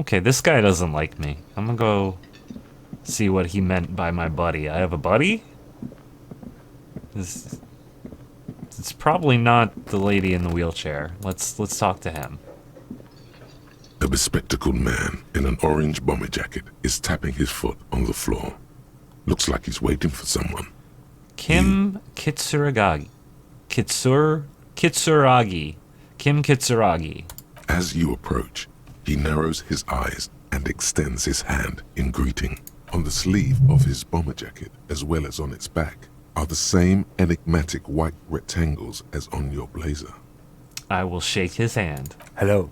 Okay, this guy doesn't like me. I'm gonna go see what he meant by my buddy. I have a buddy? It's probably not the lady in the wheelchair. Let's talk to him. A bespectacled man in an orange bomber jacket is tapping his foot on the floor. Looks like he's waiting for someone. Kim Kitsuragi. Kitsuragi. Kim Kitsuragi. As you approach, he narrows his eyes and extends his hand in greeting. On the sleeve of his bomber jacket, as well as on its back, are the same enigmatic white rectangles as on your blazer. I will shake his hand. Hello.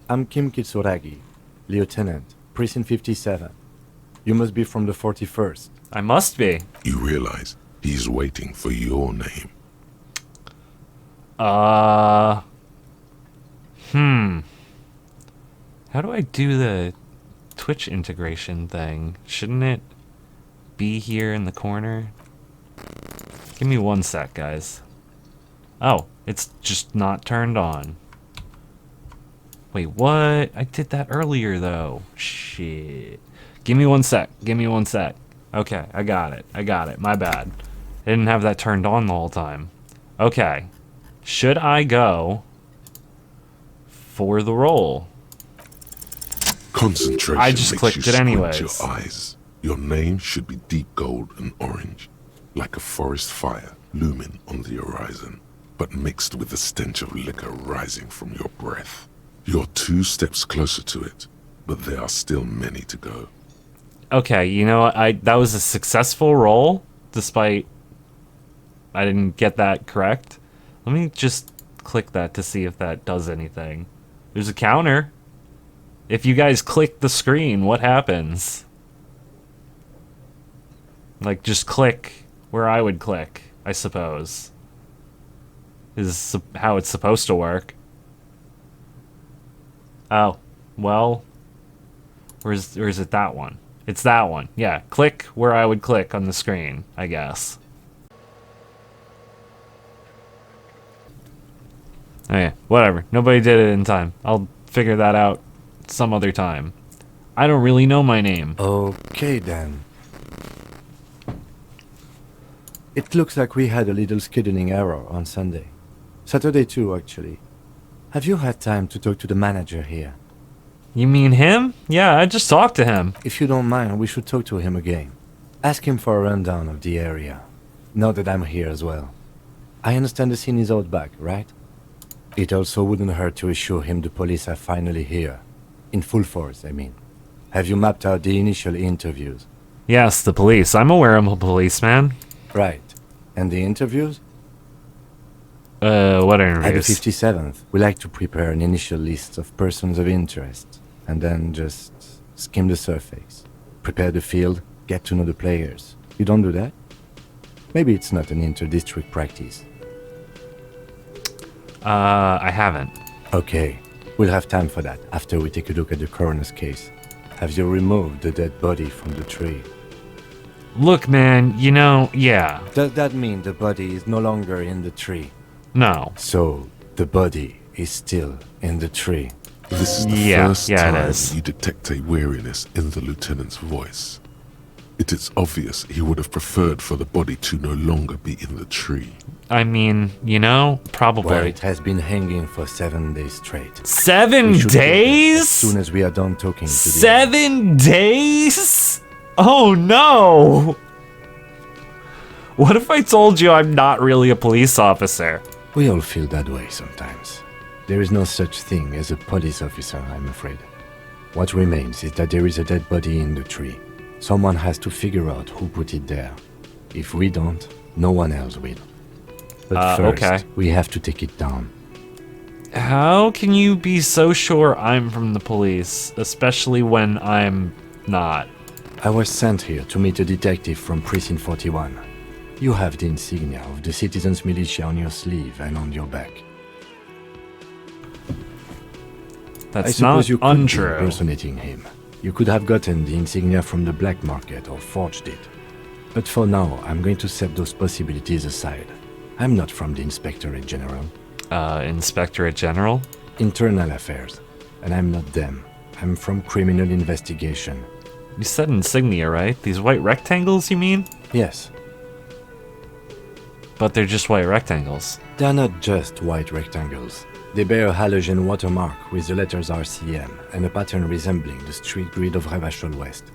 I'm Kim Kitsuragi, Lieutenant, Precinct 57. You must be from the 41st. I must be. You realize he's waiting for your name. How do I do the Twitch integration thing? Shouldn't it be here in the corner? Give me 1 sec, guys. Oh, it's just not turned on. Wait, what? I did that earlier, though. Shit. Give me 1 sec. Give me 1 sec. Okay, I got it. I got it. My bad. I didn't have that turned on the whole time. Okay. Should I go for the roll? Concentration I just makes clicked you it squint anyways. your eyes. Your name should be deep gold and orange, like a forest fire looming on the horizon, but mixed with the stench of liquor rising from your breath. You're 2 steps closer to it, but there are still many to go. Okay, you know what? That was a successful roll, despite I didn't get that correct. Let me just click that to see if that does anything. There's a counter. If you guys click the screen, what happens? Like, just click where I would click, I suppose. Is how it's supposed to work. Oh, well, or is it that one? It's that one. Yeah, click where I would click on the screen, I guess. Okay, whatever. Nobody did it in time. I'll figure that out some other time. I don't really know my name. Okay, then. It looks like we had a little scheduling error on Sunday. Saturday too, actually. Have you had time to talk to the manager here? You mean him? Yeah, I just talked to him. If you don't mind, we should talk to him again. Ask him for a rundown of the area. Now that I'm here as well. I understand the scene is out back, right? It also wouldn't hurt to assure him the police are finally here. In full force, I mean. Have you mapped out the initial interviews? Yes, the police. I'm aware I'm a policeman. Right. And the interviews? What At the interviews? 57th, we like to prepare an initial list of persons of interest, and then just skim the surface. Prepare the field, get to know the players. You don't do that? Maybe it's not an inter-district practice. I haven't. Okay, we'll have time for that after we take a look at the coroner's case. Have you removed the dead body from the tree? Look, man, you know, yeah. Does that mean the body is no longer in the tree? No. So, the body is still in the tree. This is the first it time is. you detect a weariness in the lieutenant's voice. It is obvious he would have preferred for the body to no longer be in the tree. I mean, you know, probably. Well, it has been hanging for 7 days straight. 7 We should kill it days? as soon as we are done talking to the... 7 days? Oh no! What if I told you I'm not really a police officer? We all feel that way sometimes. There is no such thing as a police officer, I'm afraid. What remains is that there is a dead body in the tree. Someone has to figure out who put it there. If we don't, no one else will. But first, okay. we have to take it down. How can you be so sure I'm from the police, especially when I'm not? I was sent here to meet a detective from Precinct 41. You have the insignia of the Citizens Militia on your sleeve and on your back. I That's suppose not you could be untrue. impersonating him. You could have gotten the insignia from the black market or forged it. But for now, I'm going to set those possibilities aside. I'm not from the Inspectorate General. Inspectorate General? Internal affairs. And I'm not them. I'm from criminal investigation. You said insignia, right? These white rectangles, you mean? Yes, But they're just white rectangles. they're not just white rectangles. They bear a halogen watermark with the letters RCM and a pattern resembling the street grid of Revachol West.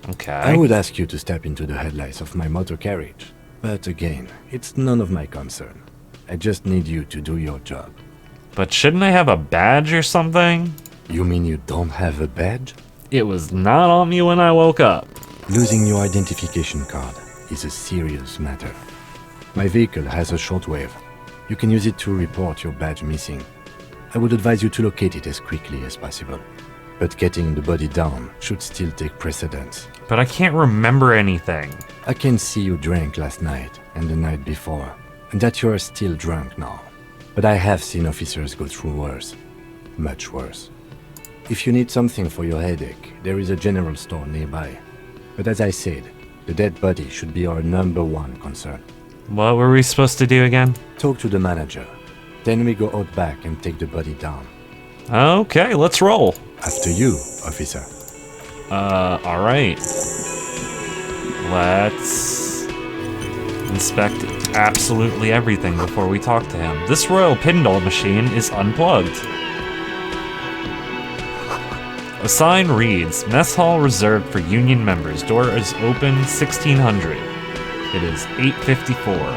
Okay. I would ask you to step into the headlights of my motor carriage, but again, it's none of my concern. I just need you to do your job. But shouldn't I have a badge or something? You mean you don't have a badge? It was not on me when I woke up. Losing your identification card is a serious matter. My vehicle has a shortwave. You can use it to report your badge missing. I would advise you to locate it as quickly as possible. But getting the body down should still take precedence. But I can't remember anything. I can see you drank last night and the night before, and that you are still drunk now. But I have seen officers go through worse. Much worse. If you need something for your headache, there is a general store nearby. But as I said, the dead body should be our #1 concern. What were we supposed to do again? Talk to the manager. Then we go out back and take the body down. Okay, let's roll. After you, officer. Alright. Let's inspect absolutely everything before we talk to him. This royal pinball machine is unplugged. A sign reads, Mess Hall reserved for Union members. Door is open 1600. It is 8:54.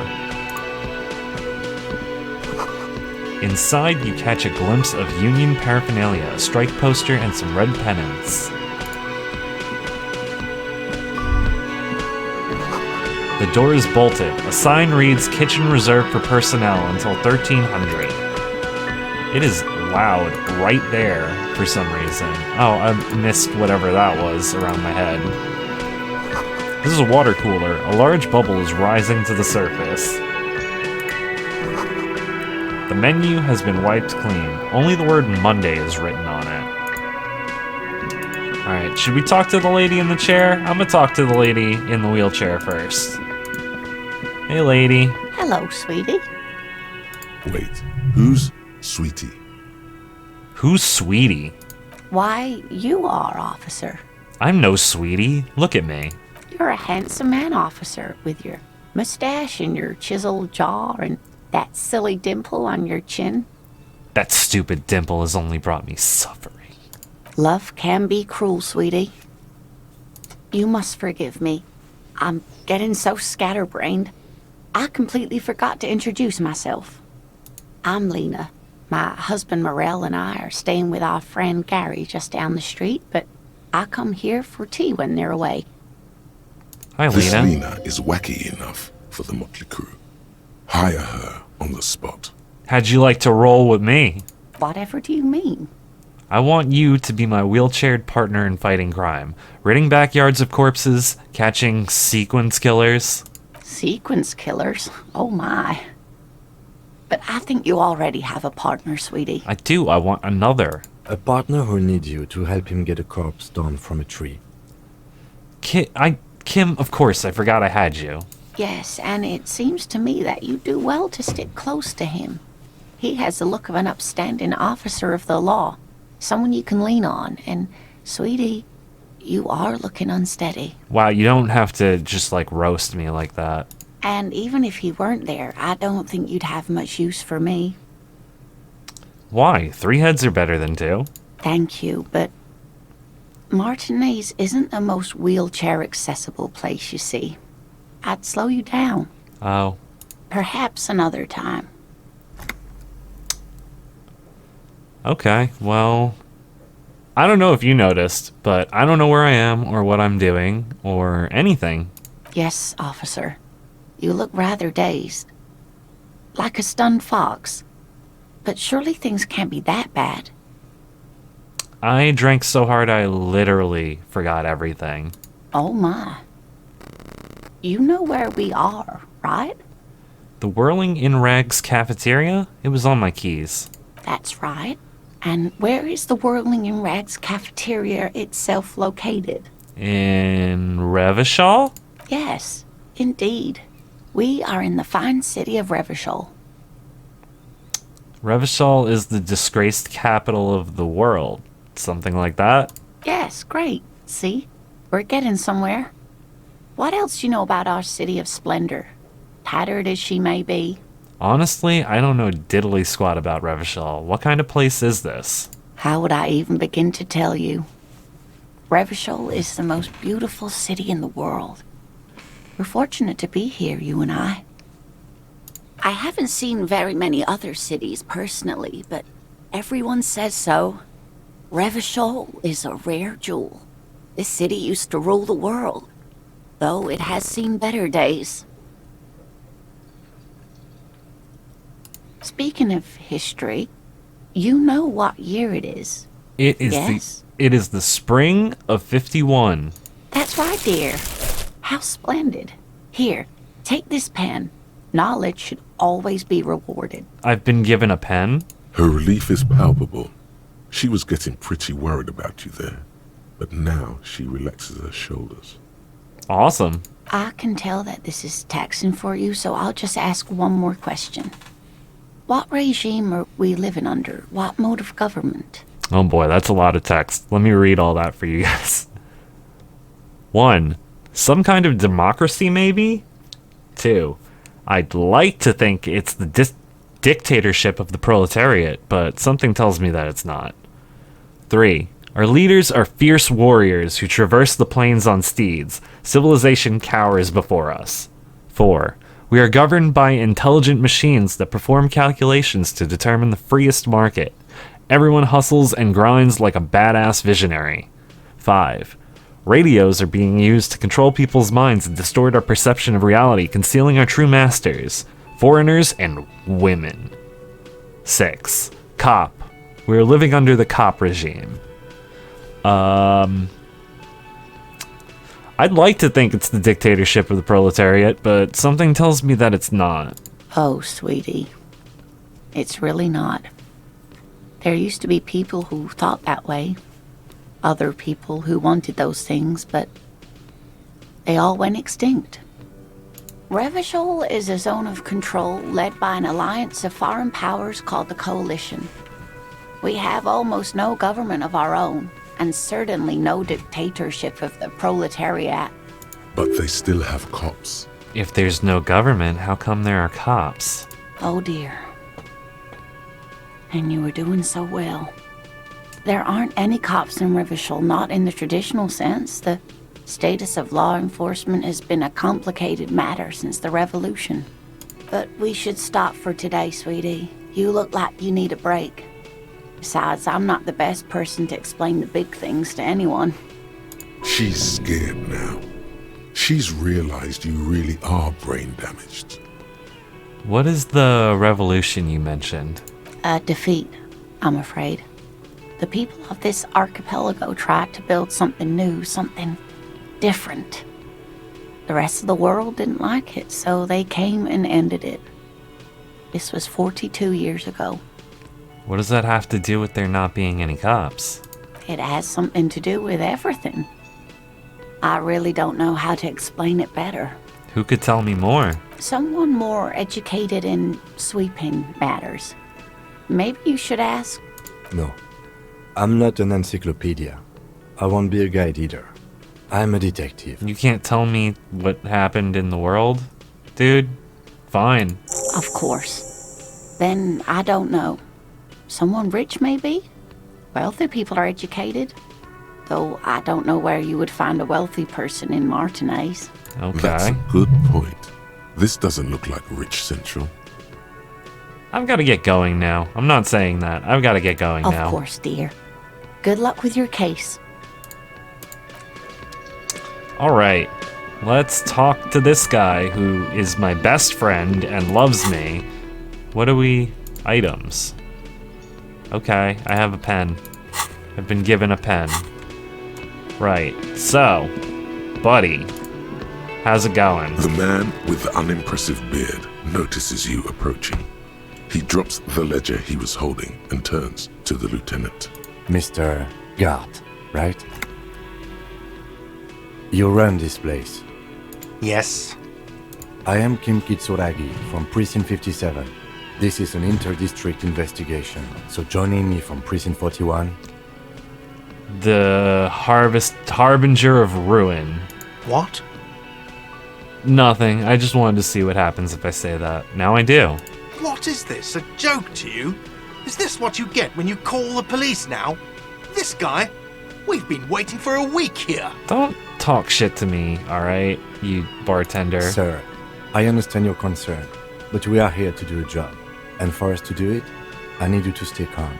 Inside, you catch a glimpse of Union paraphernalia, a strike poster, and some red pennants. The door is bolted. A sign reads, Kitchen reserved for personnel until 1300. It is loud right there for some reason. Oh, I missed whatever that was around my head. This is a water cooler. A large bubble is rising to the surface. The menu has been wiped clean. Only the word Monday is written on it. Alright, should we talk to the lady in the chair? I'm gonna talk to the lady in the wheelchair first. Hey, lady. Hello, sweetie. Wait, who's Sweetie? Who's Sweetie? Why, you are, officer. I'm no Sweetie. Look at me. You're a handsome man, officer, with your mustache and your chiseled jaw and that silly dimple on your chin. That stupid dimple has only brought me suffering. Love can be cruel, sweetie. You must forgive me. I'm getting so scatterbrained. I completely forgot to introduce myself. I'm Lena. My husband Morel and I are staying with our friend Gary just down the street, but I come here for tea when they're away. Hi, This Lena. Lena is wacky enough for the motley crew. Hire her on the spot. How'd you like to roll with me? Whatever do you mean? I want you to be my wheelchaired partner in fighting crime. Ridding backyards of corpses, catching sequence killers. Sequence killers? Oh my. But I think you already have a partner, sweetie. I do, I want another. A partner who needs you to help him get a corpse down from a tree. Kim, of course, I forgot I had you. Yes, and it seems to me that you do well to stick close to him. He has the look of an upstanding officer of the law, someone you can lean on, and, sweetie, you are looking unsteady. Wow, you don't have to just, roast me like that. And even if he weren't there, I don't think you'd have much use for me. Why? 3 heads are better than 2. Thank you, but Martinez isn't the most wheelchair-accessible place, you see. I'd slow you down. Oh. Perhaps another time. Okay, well, I don't know if you noticed, but I don't know where I am or what I'm doing or anything. Yes, officer. You look rather dazed. Like a stunned fox. But surely things can't be that bad. I drank so hard I literally forgot everything. Oh my. You know where we are, right? The Whirling in Rags cafeteria? It was on my keys. That's right. And where is the Whirling in Rags cafeteria itself located? In Revachol? Yes, indeed. We are in the fine city of Revachol. Revachol is the disgraced capital of the world. Something like that. Yes, great. See? We're getting somewhere. What else do you know about our city of splendor? Tattered as she may be. Honestly, I don't know diddly squat about Revachol. What kind of place is this? How would I even begin to tell you? Revachol is the most beautiful city in the world. We're fortunate to be here, you and I. I haven't seen very many other cities personally, but everyone says so. Revachol is a rare jewel. This city used to rule the world, though it has seen better days. Speaking of history, you know what year it is. It is Yes? it is the spring of 51. That's right, dear. How splendid. Here, take this pen. Knowledge should always be rewarded. I've been given a pen. Her relief is palpable. She was getting pretty worried about you there, but now she relaxes her shoulders. Awesome. I can tell that this is taxing for you, so I'll just ask one more question. What regime are we living under? What mode of government? Oh boy, that's a lot of text. Let me read all that for you guys. 1. Some kind of democracy, maybe? 2. I'd like to think it's the dictatorship of the proletariat, but something tells me that it's not. 3. Our leaders are fierce warriors who traverse the plains on steeds. Civilization cowers before us. 4. We are governed by intelligent machines that perform calculations to determine the freest market. Everyone hustles and grinds like a badass visionary. 5. Radios are being used to control people's minds and distort our perception of reality, concealing our true masters, foreigners and women. 6. Cop. We are living under the cop regime. I'd like to think it's the dictatorship of the proletariat, but something tells me that it's not. Oh, sweetie. It's really not. There used to be people who thought that way. Other people who wanted those things, but they all went extinct. Revachol is a zone of control led by an alliance of foreign powers called the Coalition. We have almost no government of our own, and certainly no dictatorship of the proletariat. But they still have cops. If there's no government, how come there are cops? Oh dear. And you were doing so well. There aren't any cops in Revachol, not in the traditional sense. The status of law enforcement has been a complicated matter since the revolution. But we should stop for today, sweetie. You look like you need a break. Besides, I'm not the best person to explain the big things to anyone. She's scared now. She's realized you really are brain damaged. What is the revolution you mentioned? A defeat, I'm afraid. The people of this archipelago tried to build something new, something different. The rest of the world didn't like it, so they came and ended it. This was 42 years ago. What does that have to do with there not being any cops? It has something to do with everything. I really don't know how to explain it better. Who could tell me more? Someone more educated in sweeping matters. Maybe you should ask. No. I'm not an encyclopedia. I won't be a guide either. I'm a detective. You can't tell me what happened in the world? Dude, fine. Of course. Then I don't know. Someone rich, maybe? Wealthy people are educated. Though I don't know where you would find a wealthy person in Martinez. That's Okay. a good point. This doesn't look like Rich Central. I've got to get going now. I'm not saying that. I've got to get going now. Of course, dear. Good luck with your case. Alright. Let's talk to this guy who is my best friend and loves me. What do we... items. Okay, I have a pen. I've been given a pen. Right. So, buddy. How's it going? The man with the unimpressive beard notices you approaching. He drops the ledger he was holding and turns to the lieutenant. Mr. Gart, right? You run this place. Yes. I am Kim Kitsuragi from Precinct 57. This is an inter-district investigation, so joining me from Precinct 41, The harbinger of ruin. What? Nothing. I just wanted to see what happens if I say that. Now I do. What is this? A joke to you? Is this what you get when you call the police now? This guy? We've been waiting for a week here. Don't talk shit to me, alright, you bartender. Sir, I understand your concern, but we are here to do a job. And for us to do it, I need you to stay calm.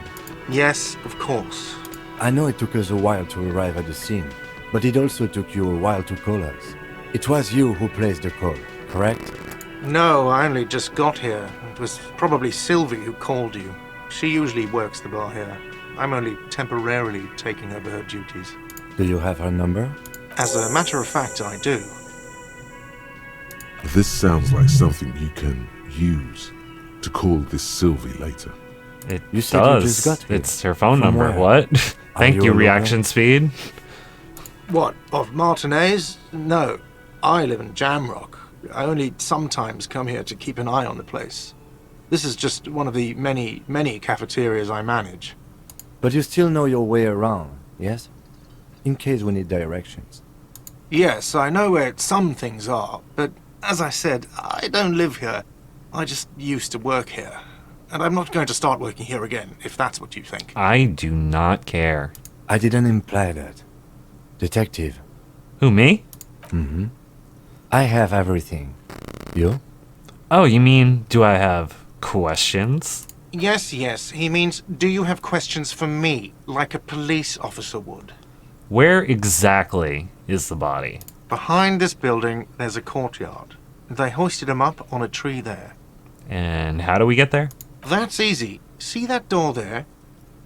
Yes, of course. I know it took us a while to arrive at the scene, but it also took you a while to call us. It was you who placed the call, correct? No, I only just got here. It was probably Sylvie who called you. She usually works the bar here. I'm only temporarily taking over her duties. Do you have her number? As a matter of fact, I do. This sounds like something you can use to call this Sylvie later. It You said you does. just got here. It's her phone From number. where? What? Thank you you, a lawyer? reaction speed. What, of Martinez? No. I live in Jamrock. I only sometimes come here to keep an eye on the place. This is just one of the many, many cafeterias I manage. But you still know your way around, yes? In case we need directions. Yes, I know where some things are, but as I said, I don't live here. I just used to work here. And I'm not going to start working here again, if that's what you think. I do not care. I didn't imply that. Detective. Who, me? Mm-hmm. I have everything. You? Oh, you mean, do I have questions? Yes, he means, do you have questions for me, like a police officer would? Where exactly is the body? Behind this building, there's a courtyard. They hoisted him up on a tree there. And how do we get there? That's easy. See that door there?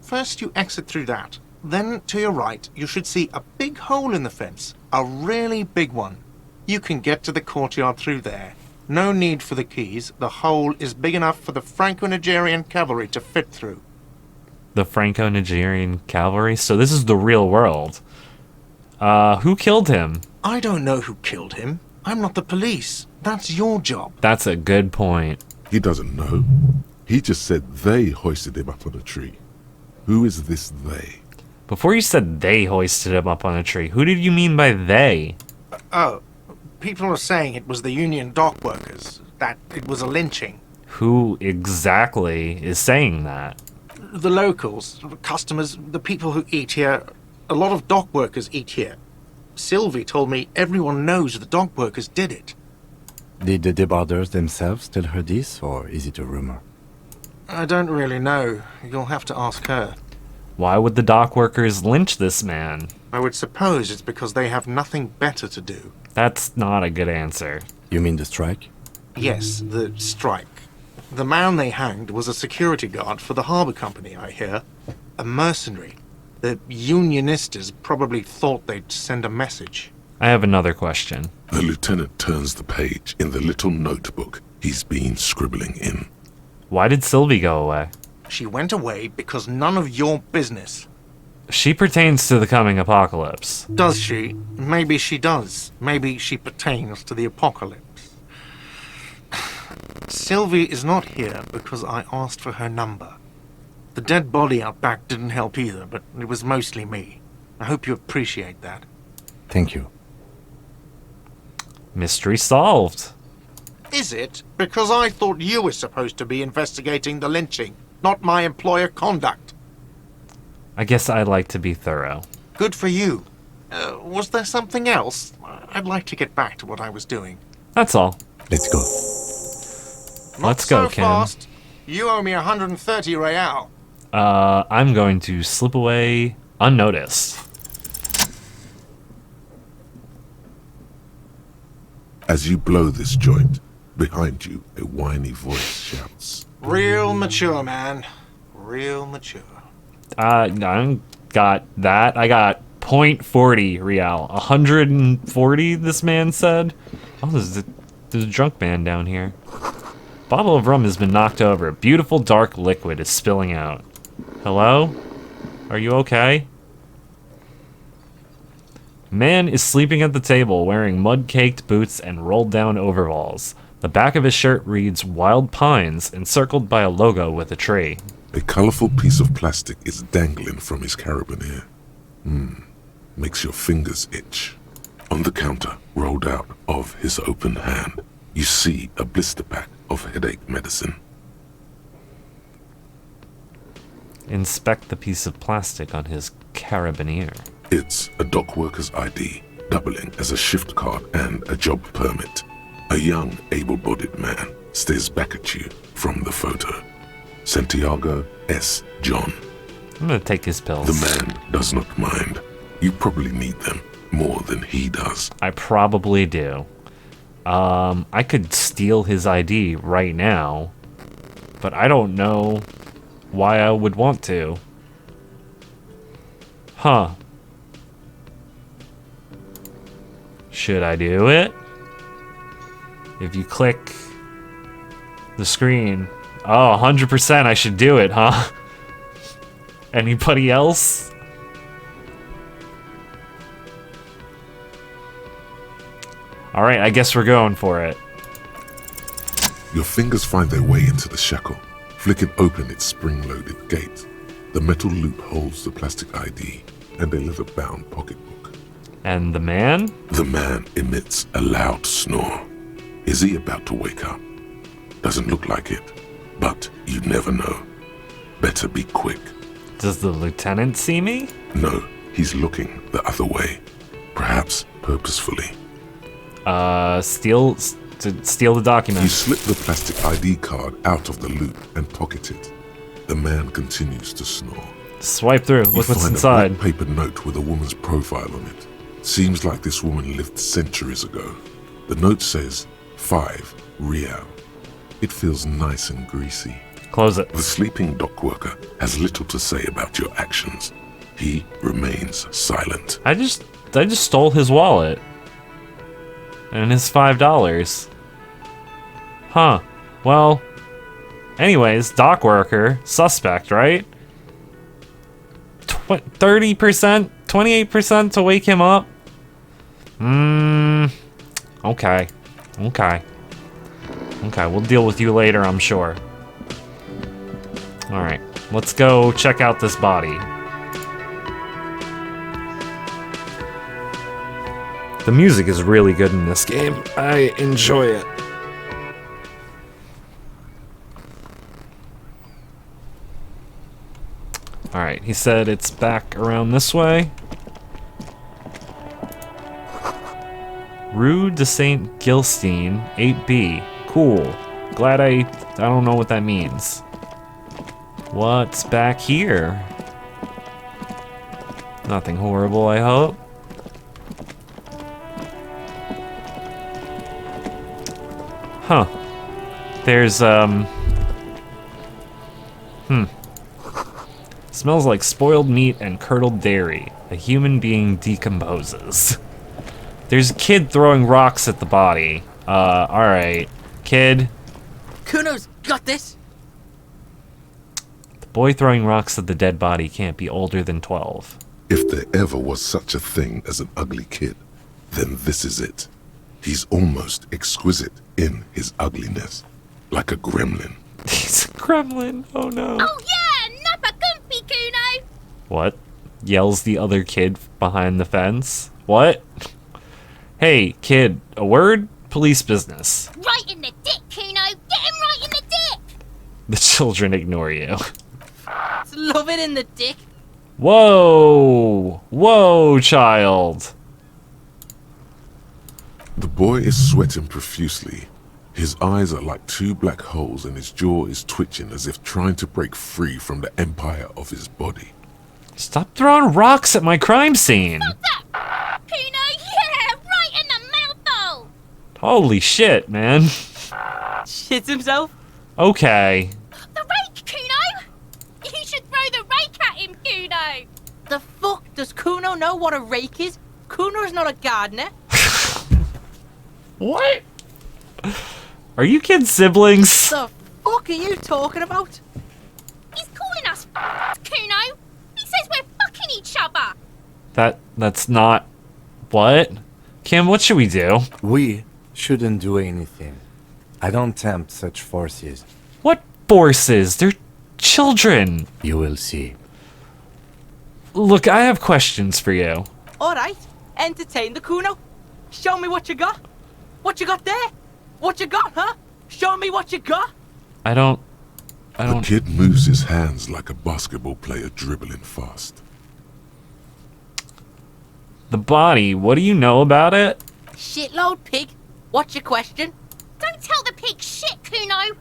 First you exit through that. Then to your right, you should see a big hole in the fence. A really big one. You can get to the courtyard through there. No need for the keys. The hole is big enough for the Franco-Nigerian cavalry to fit through. The Franco-Nigerian cavalry? So this is the real world. Who killed him? I don't know who killed him. I'm not the police. That's your job. That's a good point. He doesn't know. He just said they hoisted him up on a tree. Who is this they? Before you said they hoisted him up on a tree, who did you mean by they? Oh, people are saying it was the union dock workers. That it was a lynching. Who exactly is saying that? The locals, the customers, the people who eat here. A lot of dock workers eat here. Sylvie told me everyone knows the dock workers did it. Did the debarders themselves tell her this, or is it a rumor? I don't really know. You'll have to ask her. Why would the dock workers lynch this man? I would suppose it's because they have nothing better to do. That's not a good answer. You mean the strike? Yes, the strike. The man they hanged was a security guard for the harbour company, I hear. A mercenary. The unionistas probably thought they'd send a message. I have another question. The lieutenant turns the page in the little notebook he's been scribbling in. Why did Sylvie go away? She went away because none of your business. She pertains to the coming apocalypse. Does she? Maybe she does. Maybe she pertains to the apocalypse. Sylvie is not here because I asked for her number. The dead body out back didn't help either, but it was mostly me. I hope you appreciate that. Thank you. Mystery solved. Is it? Because I thought you were supposed to be investigating the lynching, not my employer conduct. I guess I like to be thorough. Good for you. Was there something else? I'd like to get back to what I was doing. That's all. Let's go. Let's go, so Ken. fast. You owe me 130 real. I'm going to slip away unnoticed. As you blow this joint, behind you a whiny voice shouts. Real mature, man. Real mature. I got that. I got 0.40 real. 140, this man said. Oh, there's a drunk man down here. Bottle of rum has been knocked over. A beautiful dark liquid is spilling out. Hello? Are you okay? Man is sleeping at the table wearing mud-caked boots and rolled-down overalls. The back of his shirt reads Wild Pines, encircled by a logo with a tree. A colorful piece of plastic is dangling from his carabiner. Makes your fingers itch. On the counter, rolled out of his open hand, you see a blister pack of headache medicine. Inspect the piece of plastic on his carabinier. It's a dock worker's ID, doubling as a shift card and a job permit. A young, able-bodied man stares back at you from the photo. Santiago S. John. I'm gonna take his pills. The man does not mind. You probably need them more than he does. I probably do. I could steal his ID right now, but I don't know why I would want to. Huh. Should I do it? If you click the screen. Oh, 100% I should do it, huh? Anybody else? Alright, I guess we're going for it. Your fingers find their way into the shackle, flicking open its spring-loaded gate. The metal loop holds the plastic ID and a leather-bound pocketbook. And the man? The man emits a loud snore. Is he about to wake up? Doesn't look like it, but you never know. Better be quick. Does the lieutenant see me? No, he's looking the other way, perhaps purposefully. Steal the You document. slip the plastic ID card out of the loop and pocket it. The man continues to snore. Swipe through. You Look what's find inside. a white paper note with a woman's profile on it. Seems like this woman lived centuries ago. The note says 5 Real. It feels nice and greasy. Close it. The sleeping dock worker has little to say about your actions. He remains silent. I just stole his wallet. And his $5. Huh. Well, anyways, dock worker, suspect, right? 30%? 28% to wake him up? Okay. Okay, we'll deal with you later, I'm sure. Alright, let's go check out this body. The music is really good in this game. I enjoy it. Alright, he said it's back around this way. Rue de Saint Gilstein, 8B. Cool. Glad I don't know what that means. What's back here? Nothing horrible, I hope. Huh. There's, Smells like spoiled meat and curdled dairy. A human being decomposes. There's a kid throwing rocks at the body. Alright. Kid. Kuno's got this. The boy throwing rocks at the dead body can't be older than 12. If there ever was such a thing as an ugly kid, then this is it. He's almost exquisite in his ugliness, like a gremlin. He's a gremlin. Oh no. Oh yeah, nappa gumpy, Kuno! What? Yells the other kid behind the fence. What? Hey, kid, a word? Police business. Right in the dick, Kuno! Get him right in the dick! The children ignore you. Love it in the dick. Whoa! Whoa, child! The boy is sweating profusely. His eyes are like 2 black holes and his jaw is twitching as if trying to break free from the empire of his body. Stop throwing rocks at my crime scene! Kuno, yeah! Right in the mouthhole! Holy shit, man. Shits himself. Okay. The rake, Kuno! You should throw the rake at him, Kuno! The fuck does Kuno know what a rake is? Kuno's not a gardener. What? Are you kids siblings? The fuck are you talking about? He's calling us Kuno! He says we're fucking each other! That's not... What? Kim, what should we do? We shouldn't do anything. I don't tempt such forces. What forces? They're children. You will see. Look, I have questions for you. Alright, entertain the Kuno. Show me what you got. What you got there? What you got, huh? Show me what you got. I don't... The kid moves his hands like a basketball player dribbling fast. The body, what do you know about it? Shitload, pig. What's your question? Don't tell the pig shit, Kuno.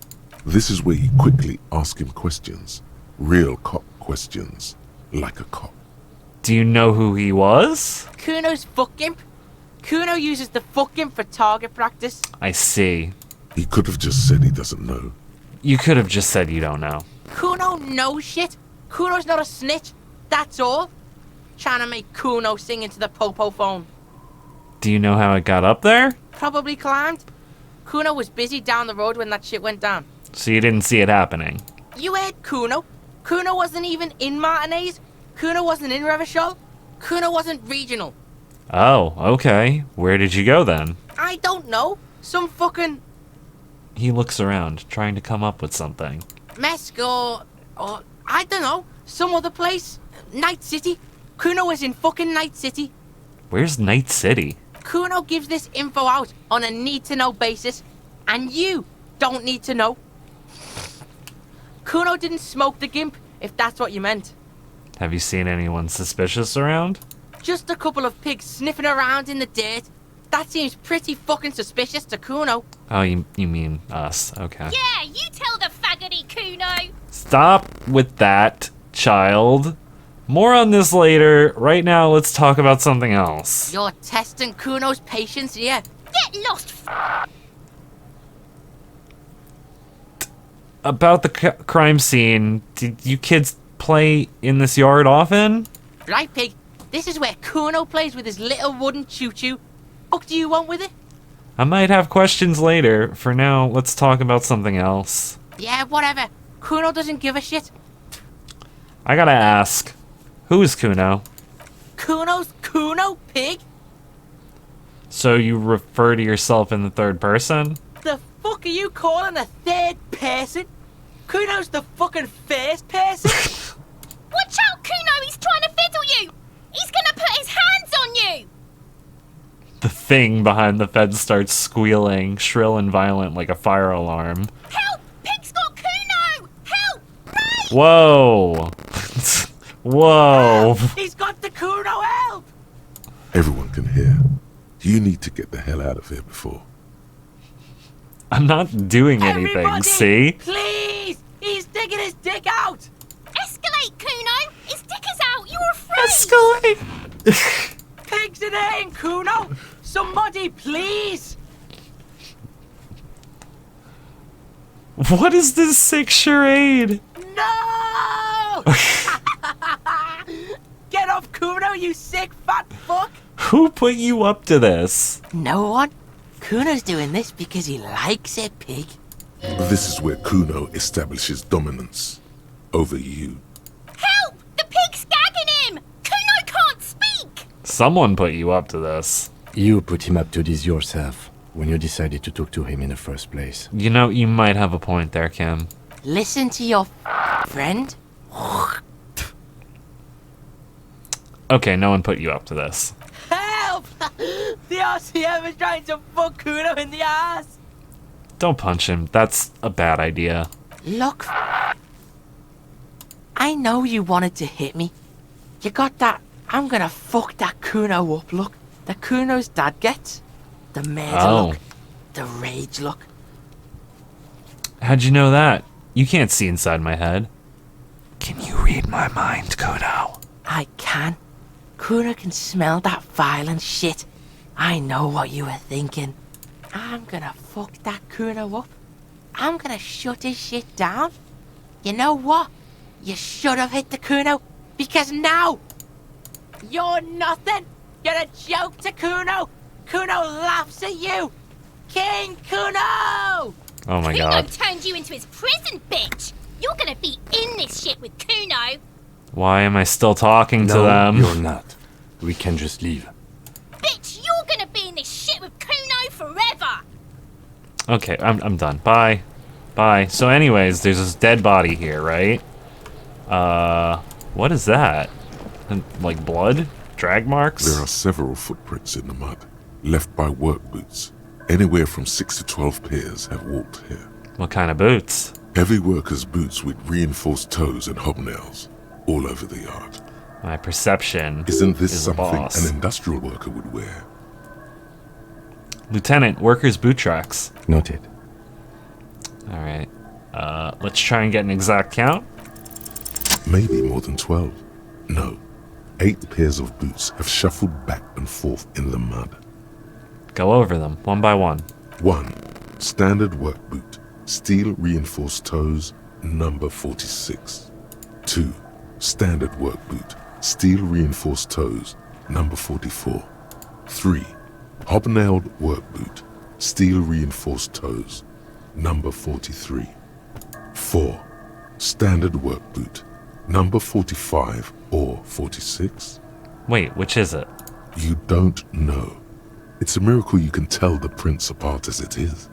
This is where you quickly ask him questions. Real cop questions. Like a cop. Do you know who he was? Kuno's fuck gimp. Kuno uses the fuck gimp for target practice. I see. He could have just said he doesn't know. You could have just said you don't know. Kuno knows shit. Kuno's not a snitch. That's all. Trying to make Kuno sing into the popo phone. Do you know how it got up there? Probably climbed. Kuno was busy down the road when that shit went down. So you didn't see it happening? You heard Kuno. Kuno wasn't even in Martinez. Kuno wasn't in Revachol. Kuno wasn't regional. Oh, okay. Where did you go then? I don't know. Some fucking He looks around, trying to come up with something. Mesco or I don't know. Some other place. Night City. Kuno was in fucking Night City. Where's Night City? Kuno gives this info out on a need-to-know basis, and you don't need to know. Kuno didn't smoke the gimp, if that's what you meant. Have you seen anyone suspicious around? Just a couple of pigs sniffing around in the dirt. That seems pretty fucking suspicious to Kuno. Oh, you mean us. Okay. Yeah, you tell the faggoty, Kuno. Stop with that, child. More on this later. Right now, let's talk about something else. You're testing Kuno's patience here. Get lost, About the crime scene, did you kids play in this yard often? Right, pig. This is where Kuno plays with his little wooden choo-choo. What do you want with it? I might have questions later. For now, let's talk about something else. Yeah, whatever. Kuno doesn't give a shit. I gotta ask, who is Kuno? Kuno's Kuno, pig? So you refer to yourself in the third person? The fuck are you calling a third person? Kuno's the fucking first person? watch out, Kuno. He's trying to fiddle you. He's gonna put his hands on you. The thing behind the fence starts squealing, shrill and violent like a fire alarm. Help! Pig's got Kuno! Help! Ray! Whoa! Whoa! He's got the Kuno, help! Everyone can hear. You need to get the hell out of here before. I'm not doing anything, Everybody, see? please! He's digging his dick out! Escalate, Kuno! His dick is out! You're afraid! Escalate! Pigs in aim, Kuno! Somebody, please! What is this sick charade? No! Get off, Kuno, you sick fat fuck! Who put you up to this? No one. Kuno's doing this because he likes it, pig. This is where Kuno establishes dominance over you. Help! The pig's gagging him! Kuno can't speak! Someone put you up to this. You put him up to this yourself when you decided to talk to him in the first place. You know, you might have a point there, Kim. Listen to your friend. Okay, no one put you up to this. Help! The RCM is trying to fuck Kuno in the ass. Don't punch him. That's a bad idea. Look, I know you wanted to hit me. You got that I'm gonna fuck that Kuno up look that Kuno's dad gets. The murder look. The rage look. How'd you know that? You can't see inside my head. Can you read my mind, Kuno? I can. Kuno can smell that violent shit. I know what you were thinking. I'm gonna fuck that Kuno up. I'm gonna shut his shit down. You know what? You should have hit the Kuno, because now you're nothing. You're a joke to Kuno. Kuno laughs at you. King Kuno! Oh my Kuno god. turned you into his prison, bitch! You're gonna be in this shit with Kuno! Why am I still talking to No, them? you're not. We can just leave. Bitch, you're gonna be in this shit with Kuno forever! Okay, I'm done. Bye. Bye. So anyways, there's this dead body here, right? What is that? And, like blood? Drag marks? There are several footprints in the mud, left by work boots. Anywhere from 6 to 12 pairs have walked here. What kind of boots? Heavy workers' boots with reinforced toes and hobnails, all over the yard. My perception Isn't this is a something boss. an industrial worker would wear? Lieutenant, workers' boot tracks. Noted. Alright. Let's try and get an exact count. Maybe more than 12. No. 8 pairs of boots have shuffled back and forth in the mud. Go over them, one by one. 1. Standard work boot, steel reinforced toes, number 46. 2. Standard work boot, steel reinforced toes, number 44. 3. Hobnailed work boot, steel reinforced toes, number 43. 4. Standard work boot, number 45 or 46. Wait, which is it? You don't know. It's a miracle you can tell the prints apart as it is.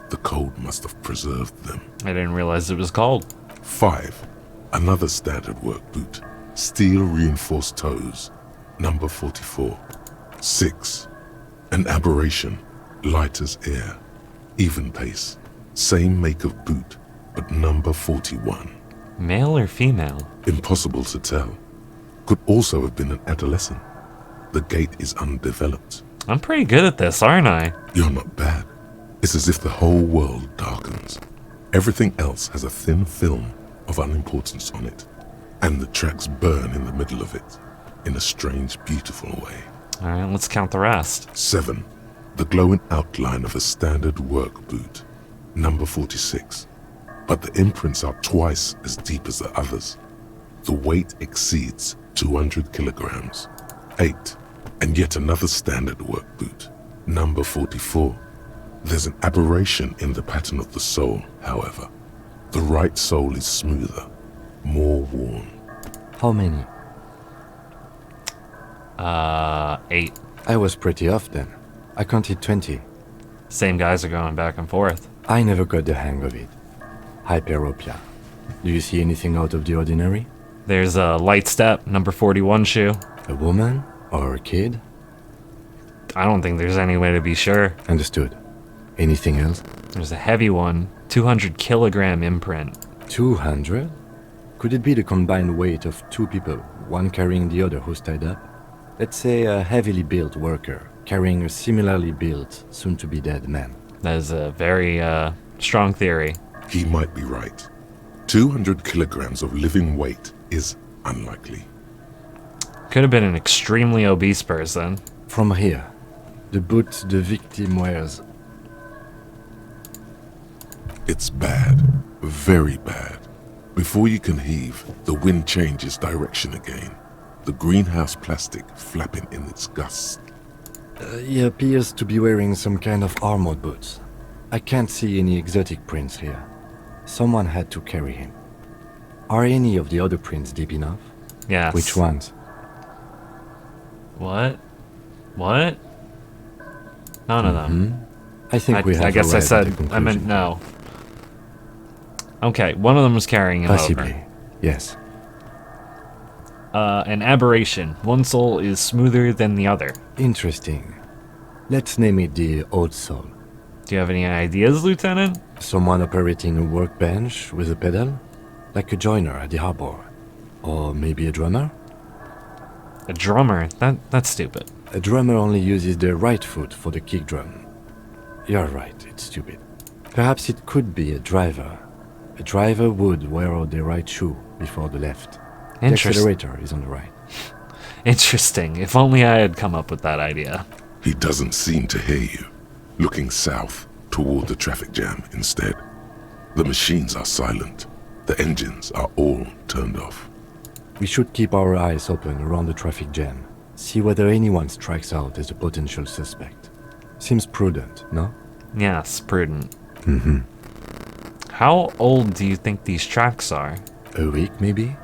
The cold must have preserved them. I didn't realize it was called. 5. Another standard work boot, steel reinforced toes, number 44. 6. An aberration, light as air, even pace, same make of boot, but number 41. Male or female? Impossible to tell. Could also have been an adolescent. The gait is undeveloped. I'm pretty good at this, aren't I? You're not bad. It's as if the whole world darkens. Everything else has a thin film of unimportance on it, and the tracks burn in the middle of it, in a strange, beautiful way. Alright, let's count the rest. 7. The glowing outline of a standard work boot, number 46. But the imprints are twice as deep as the others. The weight exceeds 200 kilograms. 8. And yet another standard work boot, number 44. There's an aberration in the pattern of the sole, however. The right sole is smoother, more worn. How many? 8. I was pretty off then. I counted 20. Same guys are going back and forth. I never got the hang of it. Hyperopia. Do you see anything out of the ordinary? There's a light step, number 41 shoe. A woman? Or a kid? I don't think there's any way to be sure. Understood. Anything else? There's a heavy one, 200 kilogram imprint. 200? Could it be the combined weight of 2 people, one carrying the other who's tied up? Let's say a heavily built worker carrying a similarly built, soon-to-be-dead man. That is a very strong theory. He might be right. 200 kilograms of living weight is unlikely. Could have been an extremely obese person. From here, the boot the victim wears. It's bad. Very bad. Before you can heave, the wind changes direction again. The greenhouse plastic flapping in its gusts. He appears to be wearing some kind of armored boots. I can't see any exotic prints here. Someone had to carry him. Are any of the other prints deep enough? Yes. Which ones? What? What? None of them. I think we have I guess I arrived at said, a conclusion. I meant no. Okay, one of them was carrying him Possibly, over. yes. An aberration. One sole is smoother than the other. Interesting. Let's name it the old soul. Do you have any ideas, Lieutenant? Someone operating a workbench with a pedal? Like a joiner at the harbor. Or maybe a drummer? A drummer? That's stupid. A drummer only uses the right foot for the kick drum. You're right, it's stupid. Perhaps it could be a driver. A driver would wear out the right shoe before the left. The accelerator is on the right. Interesting. If only I had come up with that idea. He doesn't seem to hear you. Looking south, toward the traffic jam instead. The machines are silent. The engines are all turned off. We should keep our eyes open around the traffic jam. See whether anyone strikes out as a potential suspect. Seems prudent, no? Yes, prudent. Mm-hmm. How old do you think these tracks are? A week, maybe?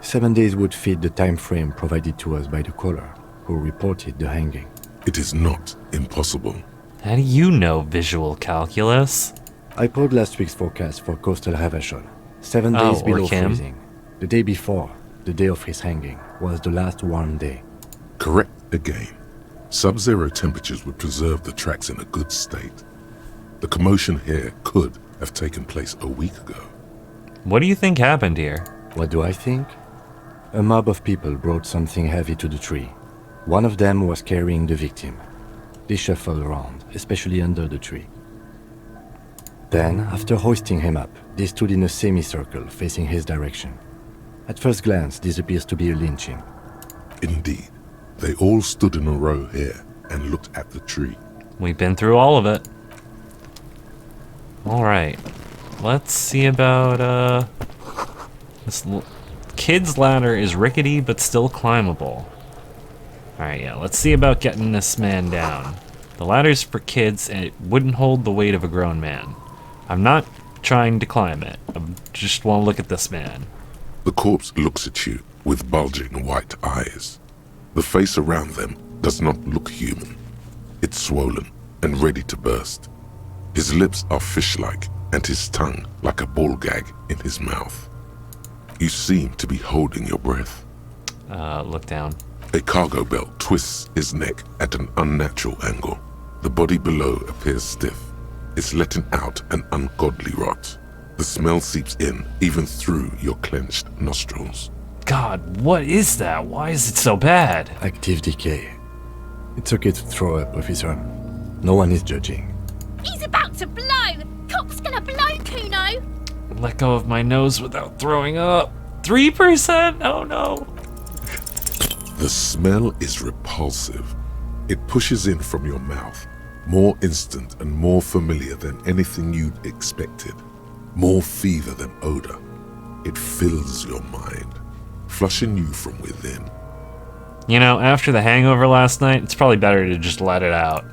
7 days would fit the time frame provided to us by the caller, who reported the hanging. It is not impossible. How do you know visual calculus? I pulled last week's forecast for coastal Havashol. 7 Oh, days or below Kim. freezing. The day before, the day of his hanging, was the last warm day. Correct again. Sub-zero temperatures would preserve the tracks in a good state. The commotion here could have taken place a week ago. What do you think happened here? What do I think? A mob of people brought something heavy to the tree. One of them was carrying the victim. They shuffled around, especially under the tree. Then, after hoisting him up, they stood in a semicircle facing his direction. At first glance, this appears to be a lynching. Indeed. They all stood in a row here and looked at the tree. We've been through all of it. Alright. Let's see about, this kid's ladder is rickety but still climbable. Alright, yeah, let's see about getting this man down. The ladder's for kids and it wouldn't hold the weight of a grown man. I'm not trying to climb it. I just want to look at this man. The corpse looks at you with bulging white eyes. The face around them does not look human. It's swollen and ready to burst. His lips are fish-like and his tongue like a ball gag in his mouth. You seem to be holding your breath. Look down. A cargo belt twists his neck at an unnatural angle. The body below appears stiff. It's letting out an ungodly rot. The smell seeps in even through your clenched nostrils. God, what is that? Why is it so bad? Active decay. It's okay to throw up, officer. No one is judging. He's about to blow! Cock's gonna blow, Kuno! Let go of my nose without throwing up. 3%? Oh no. The smell is repulsive. It pushes in from your mouth, more instant and more familiar than anything you'd expected. More fever than odor. It fills your mind, flushing you from within. You know, after the hangover last night, it's probably better to just let it out.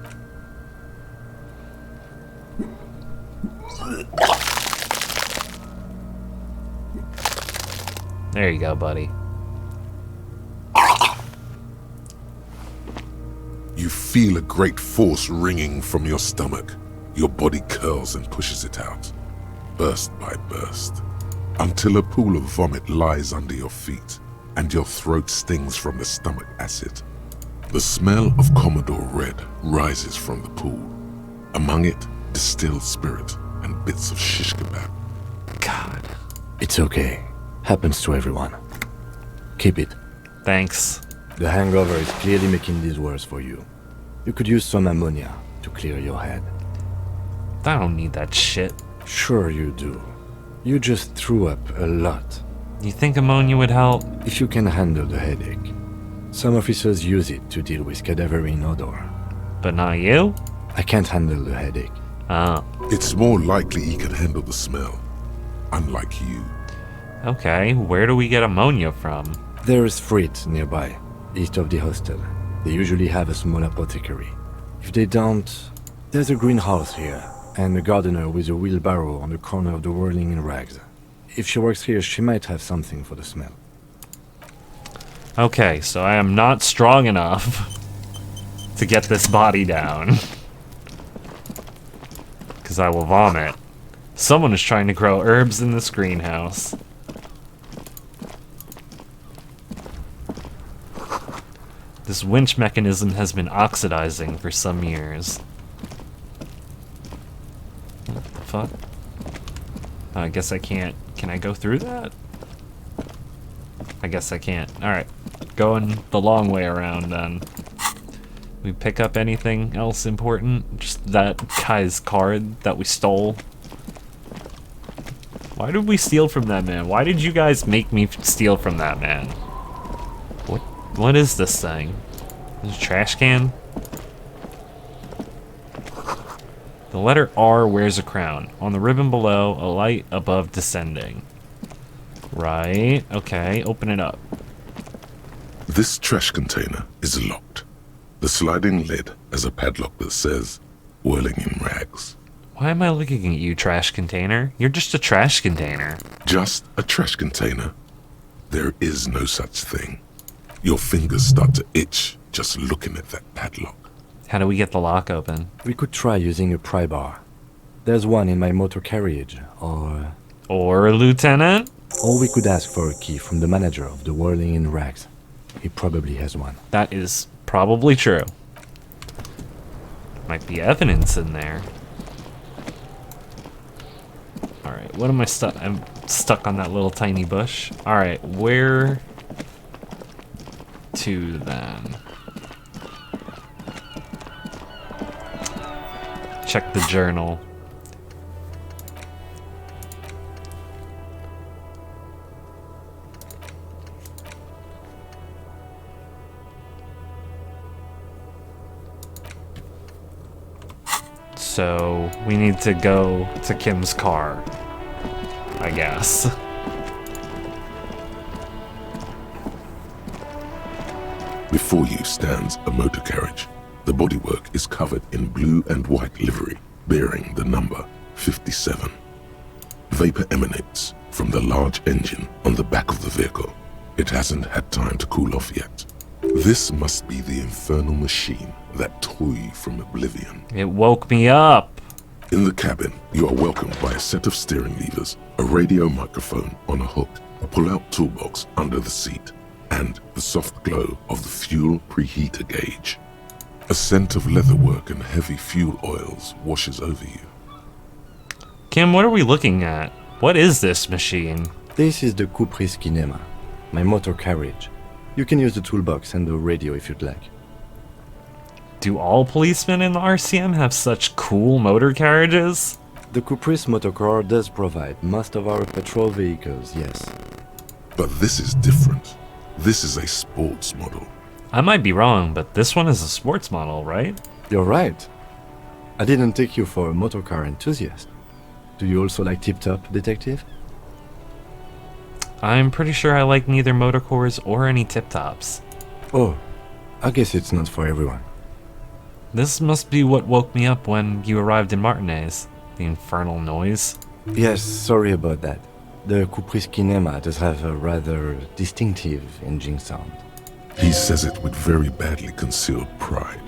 There you go, buddy. You feel a great force ringing from your stomach. Your body curls and pushes it out, burst by burst, until a pool of vomit lies under your feet and your throat stings from the stomach acid. The smell of Commodore Red rises from the pool. Among it, distilled spirit and bits of shish kebab. God. It's okay. Happens to everyone. Keep it. Thanks. The hangover is clearly making this worse for you. You could use some ammonia to clear your head. I don't need that shit. Sure you do. You just threw up a lot. You think ammonia would help? If you can handle the headache. Some officers use it to deal with cadaverine odor. But not you? I can't handle the headache. Oh. It's more likely he can handle the smell, unlike you. Okay, where do we get ammonia from? There is Frit nearby, east of the hostel. They usually have a small apothecary. If they don't, there's a greenhouse here, and a gardener with a wheelbarrow on the corner of the whirling in rags. If she works here, she might have something for the smell. Okay, so I am not strong enough to get this body down. Because I will vomit. Someone is trying to grow herbs in this greenhouse. This winch mechanism has been oxidizing for some years. What the fuck? I guess I can't. Can I go through that? I guess I can't. Alright. Going the long way around then. We pick up anything else important? Just that guy's card that we stole? Why did we steal from that man? Why did you guys make me steal from that man? What is this thing? Is it a trash can? The letter R wears a crown. On the ribbon below, a light above descending. Right, okay, open it up. This trash container is locked. The sliding lid has a padlock that says, "Whirling in rags." Why am I looking at you, trash container? You're just a trash container. Just a trash container. There is no such thing. Your fingers start to itch just looking at that padlock. How do we get the lock open? We could try using a pry bar. There's one in my motor carriage, or Or a lieutenant? Or we could ask for a key from the manager of the Whirling in Rags. He probably has one. That is probably true. Might be evidence in there. Alright, what am I stuck? I'm stuck on that little tiny bush. Alright, where to then? Check the journal. So we need to go to Kim's car, I guess. Before you stands a motor carriage. The bodywork is covered in blue and white livery, bearing the number 57. Vapor emanates from the large engine on the back of the vehicle. It hasn't had time to cool off yet. This must be the infernal machine that tore you from oblivion. It woke me up. In the cabin, you are welcomed by a set of steering levers, a radio microphone on a hook, a pull-out toolbox under the seat, and the soft glow of the fuel preheater gauge. A scent of leatherwork and heavy fuel oils washes over you. Kim, what are we looking at? What is this machine? This is the Kurvitz Kinema, my motor carriage. You can use the toolbox and the radio if you'd like. Do all policemen in the RCM have such cool motor carriages? The Kurvitz motorcar does provide most of our patrol vehicles, yes. But this is different. This is a sports model. I might be wrong, but this one is a sports model, right? You're right. I didn't take you for a motorcar enthusiast. Do you also like tip-top, detective? I'm pretty sure I like neither motor cores or any tip-tops. Oh, I guess it's not for everyone. This must be what woke me up when you arrived in Martinez. The infernal noise. Yes, sorry about that. The Kurvitz Kinema does have a rather distinctive engine sound. He says it with very badly concealed pride.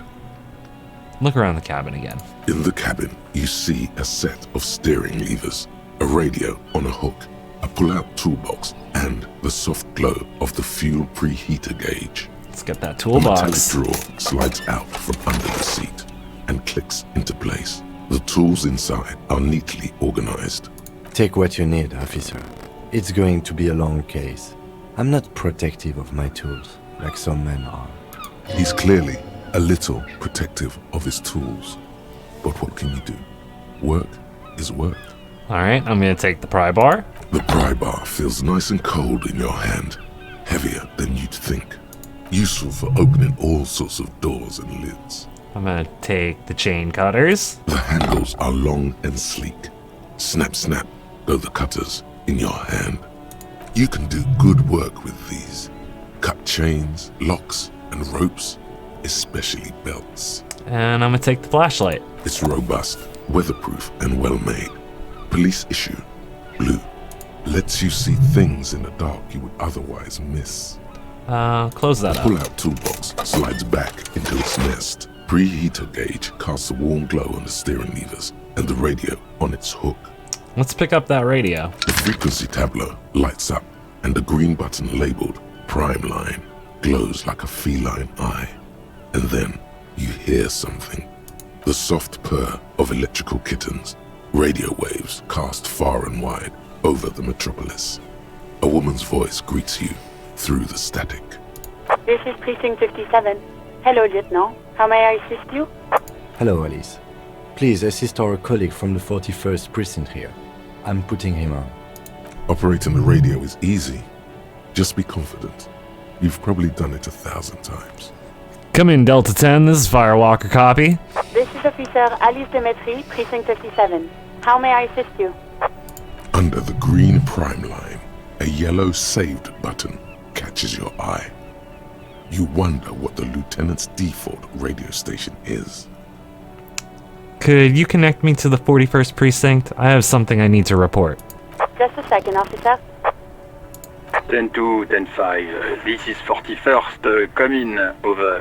Look around the cabin again. In the cabin, you see a set of steering levers, a radio on a hook, a pull-out toolbox, and the soft glow of the fuel preheater gauge. Let's get that A metallic toolbox. drawer slides out from under the seat and clicks into place. The tools inside are neatly organized. Take what you need, officer. It's going to be a long case. I'm not protective of my tools, like some men are. He's clearly a little protective of his tools. But what can you do? Work is work. Alright, I'm gonna take the pry bar. The pry bar feels nice and cold in your hand, heavier than you'd think. Useful for opening all sorts of doors and lids. I'm gonna take the chain cutters. The handles are long and sleek. Snap, snap go the cutters in your hand. You can do good work with these. Cut chains, locks, and ropes, especially belts. And I'm gonna take the flashlight. It's robust, weatherproof, and well-made. Police issue, blue. Lets you see things in the dark you would otherwise miss. Close that The up. pull-out toolbox slides back into its nest. Preheater gauge casts a warm glow on the steering levers and the radio on its hook. Let's pick up that radio. The frequency tableau lights up and the green button labeled Prime Line glows like a feline eye. And then you hear something. The soft purr of electrical kittens. Radio waves cast far and wide over the metropolis. A woman's voice greets you through the static. This is Precinct 57. Hello, Lieutenant. How may I assist you? Hello, Alice. Please assist our colleague from the 41st Precinct here. I'm putting him on. Operating the radio is easy. Just be confident. You've probably done it 1,000 times. Come in, Delta 10. This is Firewalker copy. This is Officer Alice Demetri, Precinct 57. How may I assist you? Under the green prime line, a yellow saved button catches your eye. You wonder what the lieutenant's default radio station is. Could you connect me to the 41st Precinct? I have something I need to report. Just a second, officer. 10-2, 10-5, this is 41st, come in, over.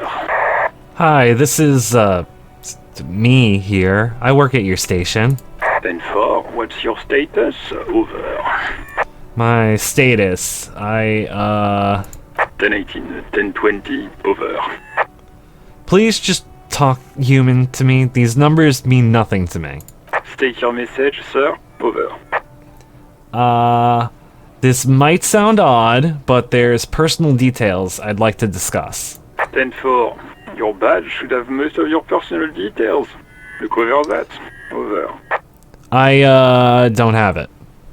Hi, this is, me here. I work at your station. 10-4, what's your status? Over. My status. 1018, 1020, over. Please just talk human to me. These numbers mean nothing to me. State your message, sir. Over. This might sound odd, but there's personal details I'd like to discuss. 10-4. Your badge should have most of your personal details. Look over that. Over. I don't have it.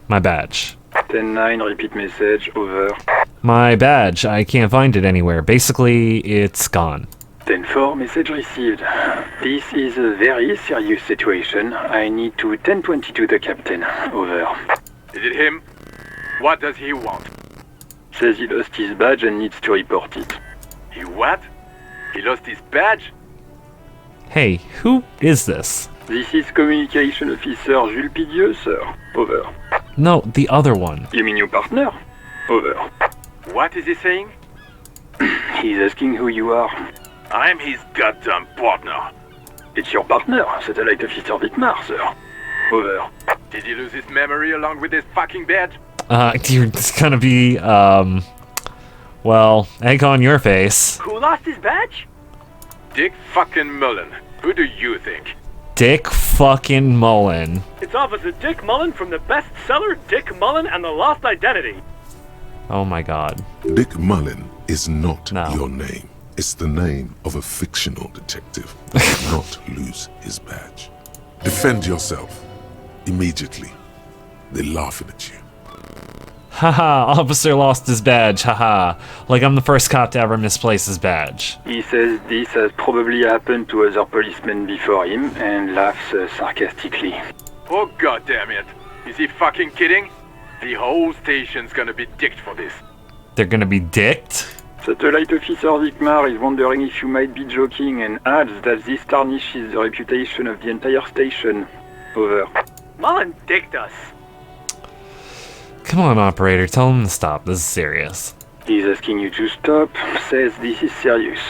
My badge. 10-9, repeat message. Over. My badge. I can't find it anywhere. Basically, it's gone. 10-4, message received. This is a very serious situation. I need to 1022 the captain. Over. Is it him? What does he want? Says he lost his badge and needs to report it. He what? He lost his badge? Hey, who is this? This is Communication Officer Jules Pidieux, sir. Over. No, the other one. You mean your partner? Over. What is he saying? He's asking who you are. I'm his goddamn partner. It's your partner, Satellite Officer Dietmar, sir. Over. Did he lose his memory along with his fucking badge? You're just gonna be, well, egg on your face. Who lost his badge? Dick fucking Mullen. Who do you think? Dick fucking Mullen. It's Officer Dick Mullen from the bestseller Dick Mullen and the Lost Identity. Oh my god. Dick Mullen is not No. your name. It's the name of a fictional detective who did not lose his badge. Defend yourself. Immediately. They're laughing at you. Haha, officer lost his badge, haha. Like I'm the first cop to ever misplace his badge. He says this has probably happened to other policemen before him and laughs sarcastically. Oh god damn it. Is he fucking kidding? The whole station's gonna be dicked for this. They're gonna be dicked? Satellite Officer Dietmar is wondering if you might be joking and adds that this tarnishes the reputation of the entire station. Over. Mullen dicked us. Come on, operator, tell him to stop. This is serious. He's asking you to stop, says this is serious.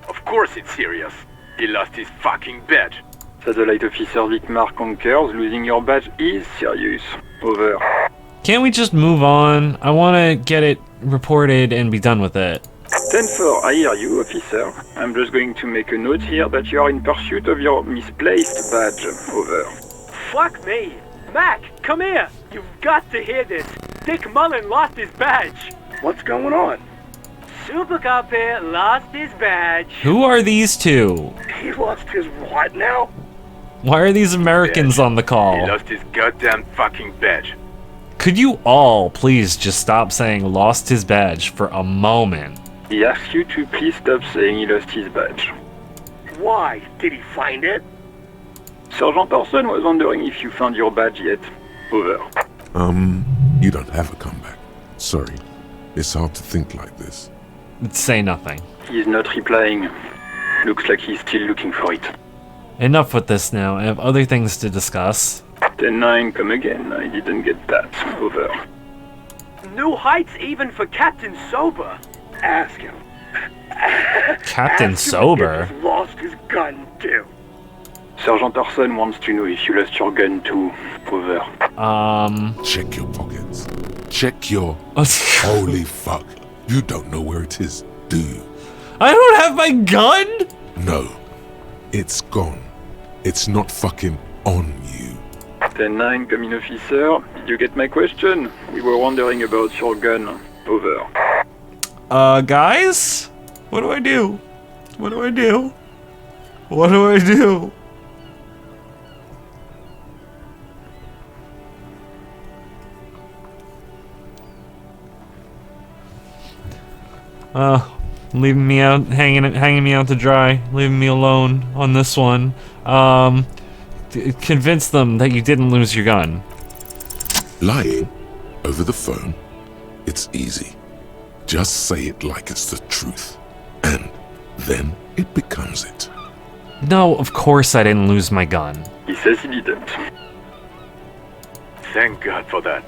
Of course it's serious. He lost his fucking badge. Satellite Officer Dietmar concurs, losing your badge is serious. Over. Can't we just move on? I want to get it reported and be done with it. 10-4, I hear you, officer. I'm just going to make a note here that you are in pursuit of your misplaced badge. Over. Fuck me. Mac, come here. You've got to hear this. Dick Mullen lost his badge. What's going on? Super Cop here lost his badge. Who are these two? He lost his what now? Why are these Americans on the He call? lost his goddamn fucking badge. Could you all please just stop saying lost his badge for a moment? He asks you to please stop saying he lost his badge. Why? Did he find it? Sergeant Orson was wondering if you found your badge yet. Over. You don't have a comeback. Sorry. It's hard to think like this. Say nothing. He's not replying. Looks like he's still looking for it. Enough with this now. I have other things to discuss. 10-9, come again. I didn't get that. Over. New heights even for Captain Sober. Ask him. Captain Ask him Sober? if he's lost his gun too. Sergeant Orson wants to know if you lost your gun too. Over. Check your pockets. Check your... Holy fuck. You don't know where it is, do you? I don't have my gun? No. It's gone. It's not fucking on you. 10-9, coming officer. Did you get my question? We were wondering about your gun. Over. Guys? What do I do? What do I do? What do I do? Leaving me out, hanging me out to dry, leaving me alone on this one. Convince them that you didn't lose your gun. Lying over the phone? It's easy. Just say it like it's the truth. And then it becomes it. No, of course I didn't lose my gun. He says he didn't. Thank God for that.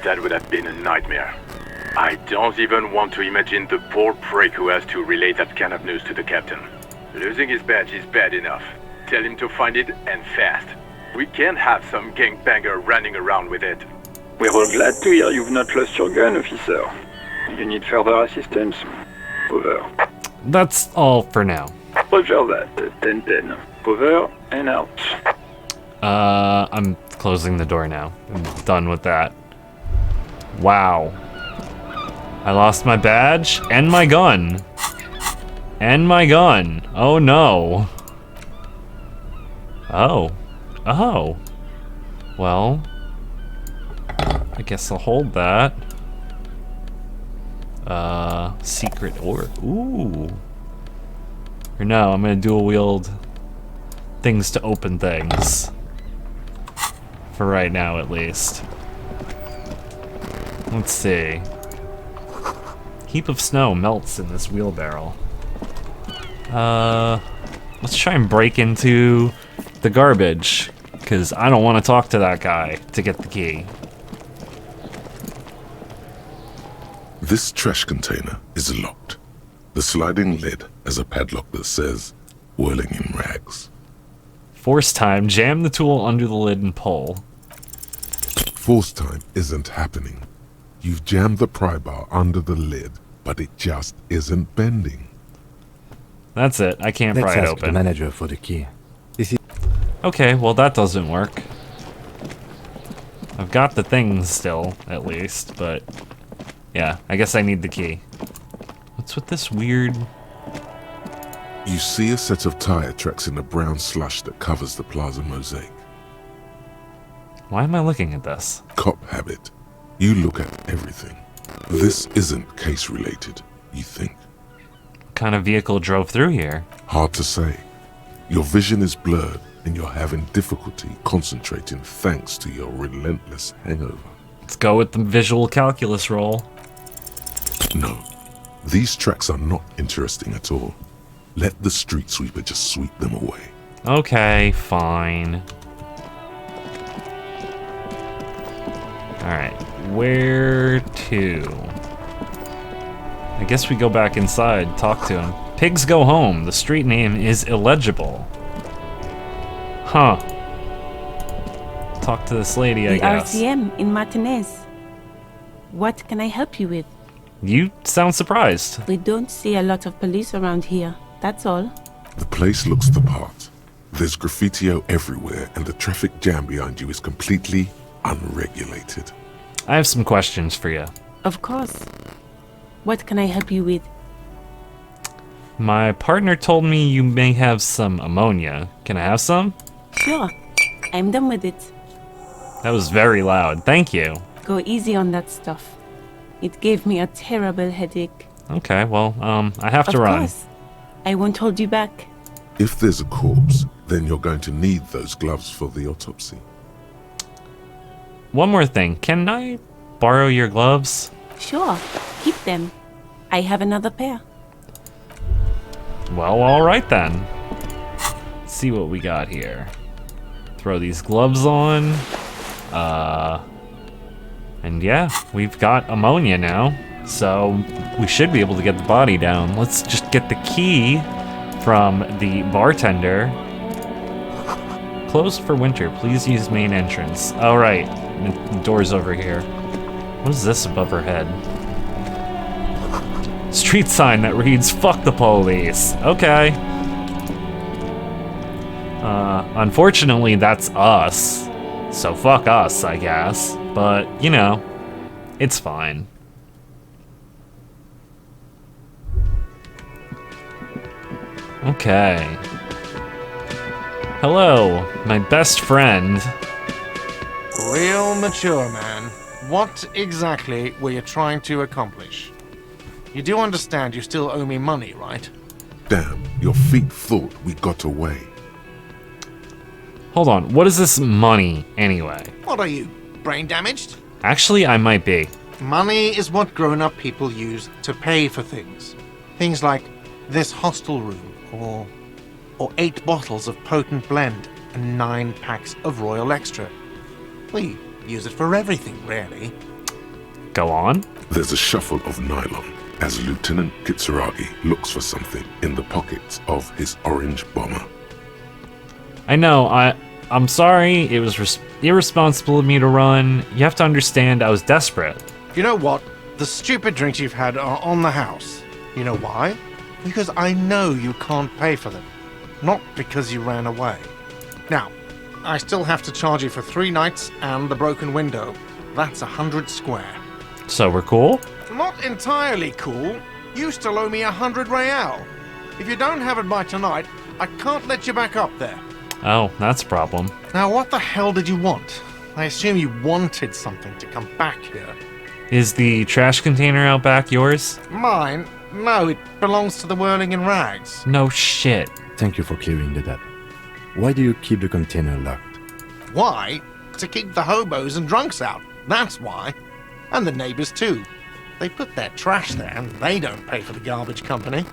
That would have been a nightmare. I don't even want to imagine the poor prick who has to relay that kind of news to the captain. Losing his badge is bad enough. Tell him to find it, and fast. We can't have some gangbanger running around with it. We're all glad to hear you've not lost your gun, officer. You need further assistance? Over. That's all for now. Roger that. 10-10. Over and out. I'm closing the door now. I'm done with that. Wow. I lost my badge and my gun. And my gun. Oh no. Oh. Oh. Well, I guess I'll hold that. Secret or ooh. Or no, I'm gonna dual wield things to open things. For right now, at least. Let's see. Heap of snow melts in this wheelbarrow. Let's try and break into the garbage, because I don't want to talk to that guy to get the key. This trash container is locked. The sliding lid has a padlock that says, whirling in rags. Force time, jam the tool under the lid and pull. Force time isn't happening. You've jammed the pry bar under the lid, but it just isn't bending. That's it, I can't Let's pry it ask the open. manager for the key. Okay, well that doesn't work. I've got the thing still, at least, but yeah, I guess I need the key. What's with this weird... You see a set of tire tracks in the brown slush that covers the plaza mosaic. Why am I looking at this? Cop habit. You look at everything. This isn't case-related, you think. What kind of vehicle drove through here? Hard to say. Your vision is blurred, and you're having difficulty concentrating thanks to your relentless hangover. Let's go with the visual calculus roll. No, these tracks are not interesting at all. Let the street sweeper just sweep them away. Okay, fine. Alright, where to? I guess we go back inside, talk to him. Pigs go home. The street name is illegible. Huh. Talk to this lady, I guess. The RCM in Martinez. What can I help you with? You sound surprised. We don't see a lot of police around here, that's all. The place looks the part. There's graffiti everywhere, and the traffic jam behind you is completely unregulated. I have some questions for you. Of course. What can I help you with? My partner told me you may have some ammonia. Can I have some? Sure. I'm done with it. That was very loud. Thank you. Go easy on that stuff. It gave me a terrible headache. Okay, well, I have to Of run. course. I won't hold you back. If there's a corpse, then you're going to need those gloves for the autopsy. One more thing. Can I borrow your gloves? Sure. Keep them. I have another pair. Well, alright then. Let's see what we got here. Throw these gloves on. And yeah, we've got ammonia now. So we should be able to get the body down. Let's just get the key from the bartender. Closed for winter. Please use main entrance. Alright. The door's over here. What is this above her head? Street sign that reads, "Fuck the police." Okay. Unfortunately, that's us. So fuck us, I guess. But, you know, it's fine. Okay. Hello, my best friend. Real mature, man. What exactly were you trying to accomplish? You do understand you still owe me money, right? Damn, your feet thought we got away. Hold on, what is this money, anyway? What are you, brain damaged? Actually, I might be. Money is what grown-up people use to pay for things. Things like this hostel room, or 8 bottles of potent blend, and 9 packs of Royal Extra. We use it for everything, really. Go on. There's a shuffle of nylon as Lieutenant Kitsuragi looks for something in the pockets of his orange bomber. I know, I'm sorry, it was irresponsible of me to run. You have to understand I was desperate. You know what? The stupid drinks you've had are on the house. You know why? Because I know you can't pay for them. Not because you ran away. Now, I still have to charge you for 3 nights and the broken window. That's 100 square. So we're cool? Not entirely cool. You still owe me 100 real. If you don't have it by tonight, I can't let you back up there. Oh, that's a problem. Now, what the hell did you want? I assume you wanted something to come back here. Is the trash container out back yours? Mine? No, it belongs to the Whirling in Rags. No shit. Thank you for clearing that up. Why do you keep the container locked? Why? To keep the hobos and drunks out. That's why. And the neighbors too. They put their trash there and they don't pay for the garbage company.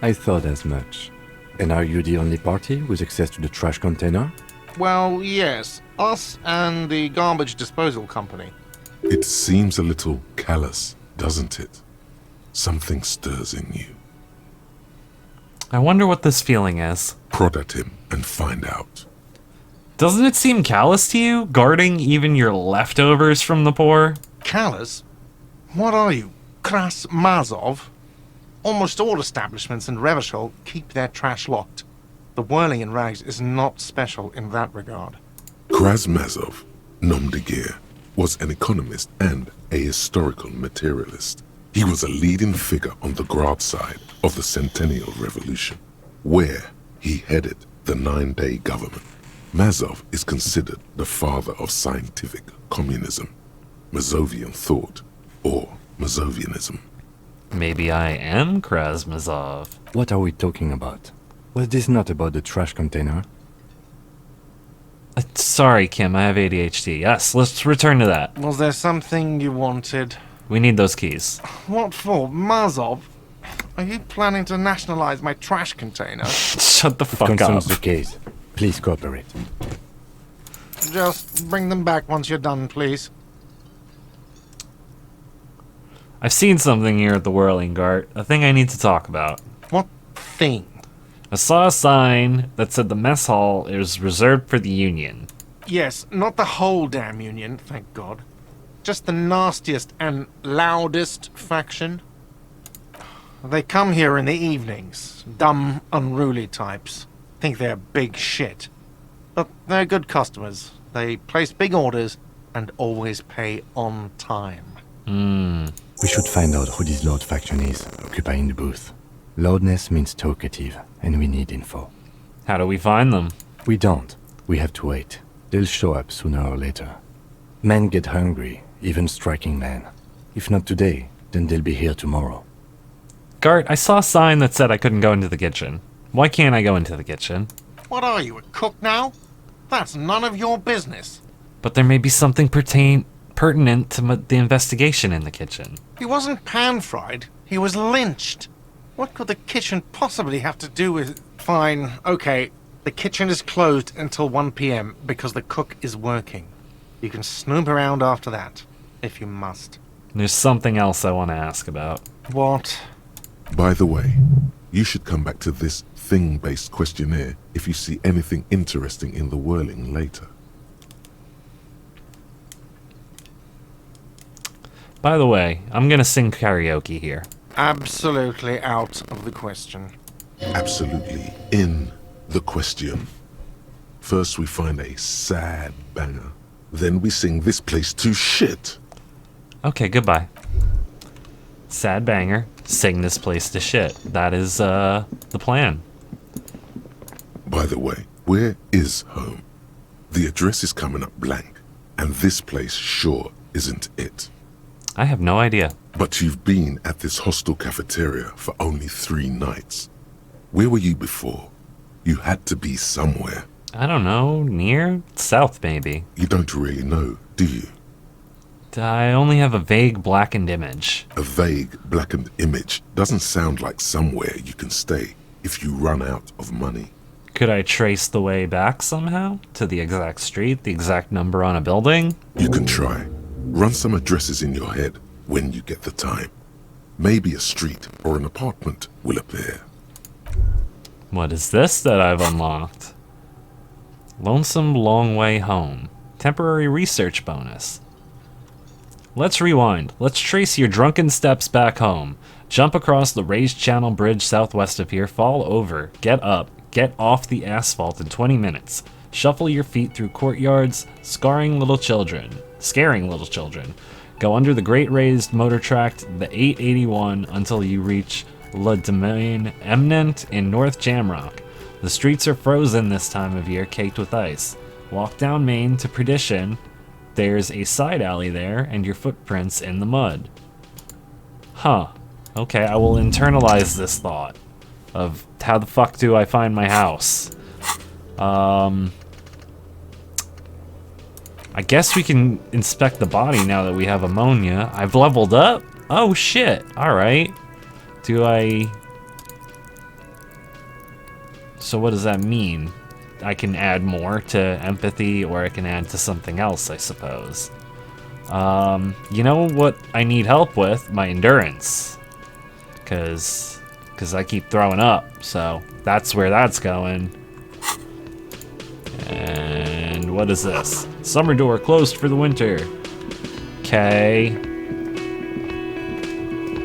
I thought as much. And are you the only party with access to the trash container? Well, yes. Us and the garbage disposal company. It seems a little callous, doesn't it? Something stirs in you. I wonder what this feeling is. Prod at him and find out. Doesn't it seem callous to you, guarding even your leftovers from the poor? Callous? What are you, Kras Mazov? Almost all establishments in Revachol keep their trash locked. The Whirling in Rags is not special in that regard. Krasmazov, nom de guerre, was an economist and a historical materialist. He was a leading figure on the Grad side of the Centennial Revolution, where he headed the 9-day government. Mazov is considered the father of scientific communism, Mazovian thought, or Mazovianism. Maybe I am Krasmazov. What are we talking about? Was this not about the trash container? Sorry, Kim, I have ADHD. Yes, let's return to that. Was there something you wanted? We need those keys. What for? Mazov? Are you planning to nationalize my trash container? Shut the fuck up. Concerns the case. Please cooperate. Just bring them back once you're done, please. I've seen something here at the Whirling Gart. A thing I need to talk about. What thing? I saw a sign that said the mess hall is reserved for the Union. Yes, not the whole damn Union, thank God. Just the nastiest and loudest faction. They come here in the evenings. Dumb, unruly types. Think they're big shit. But they're good customers. They place big orders and always pay on time. We should find out who this Lord faction is, occupying the booth. Loudness means talkative, and we need info. How do we find them? We don't. We have to wait. They'll show up sooner or later. Men get hungry, even striking men. If not today, then they'll be here tomorrow. Gart, I saw a sign that said I couldn't go into the kitchen. Why can't I go into the kitchen? What are you, a cook now? That's none of your business. But there may be something pertinent to the investigation in the kitchen. He wasn't pan-fried. He was lynched. What could the kitchen possibly have to do with... Fine, okay. The kitchen is closed until 1 p.m. because the cook is working. You can snoop around after that, if you must. There's something else I want to ask about. What? By the way, you should come back to this thing-based questionnaire if you see anything interesting in the Whirling later. By the way, I'm gonna sing karaoke here. Absolutely out of the question. Absolutely in the question. First we find a sad banger. Then we sing this place to shit. Okay, goodbye. Sad banger. Sing this place to shit. That is, the plan. By the way, where is home? The address is coming up blank, and this place sure isn't it. I have no idea. But you've been at this hostel cafeteria for only 3 nights. Where were you before? You had to be somewhere. I don't know, near? South, maybe. You don't really know, do you? I only have a vague blackened image. A vague blackened image doesn't sound like somewhere you can stay if you run out of money. Could I trace the way back somehow? To the exact street, the exact number on a building? You can try. Run some addresses in your head when you get the time. Maybe a street or an apartment will appear. What is this that I've unlocked? Lonesome Long Way Home. Temporary research bonus. Let's rewind. Let's trace your drunken steps back home. Jump across the raised channel bridge southwest of here. Fall over. Get up. Get off the asphalt in 20 minutes. Shuffle your feet through courtyards, scaring little children. Go under the great raised motor tract, the 881, until you reach Le Domaine Eminent in North Jamrock. The streets are frozen this time of year, caked with ice. Walk down Main to Perdition. There's a side alley there, and your footprints in the mud. Huh. Okay, I will internalize this thought of how the fuck do I find my house. I guess we can inspect the body now that we have ammonia. I've leveled up? Oh shit, alright. So what does that mean? I can add more to empathy, or I can add to something else, I suppose. You know what I need help with? My endurance. Cause I keep throwing up, so that's where that's going. And what is this? Summer door closed for the winter. Okay.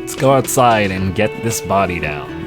Let's go outside and get this body down.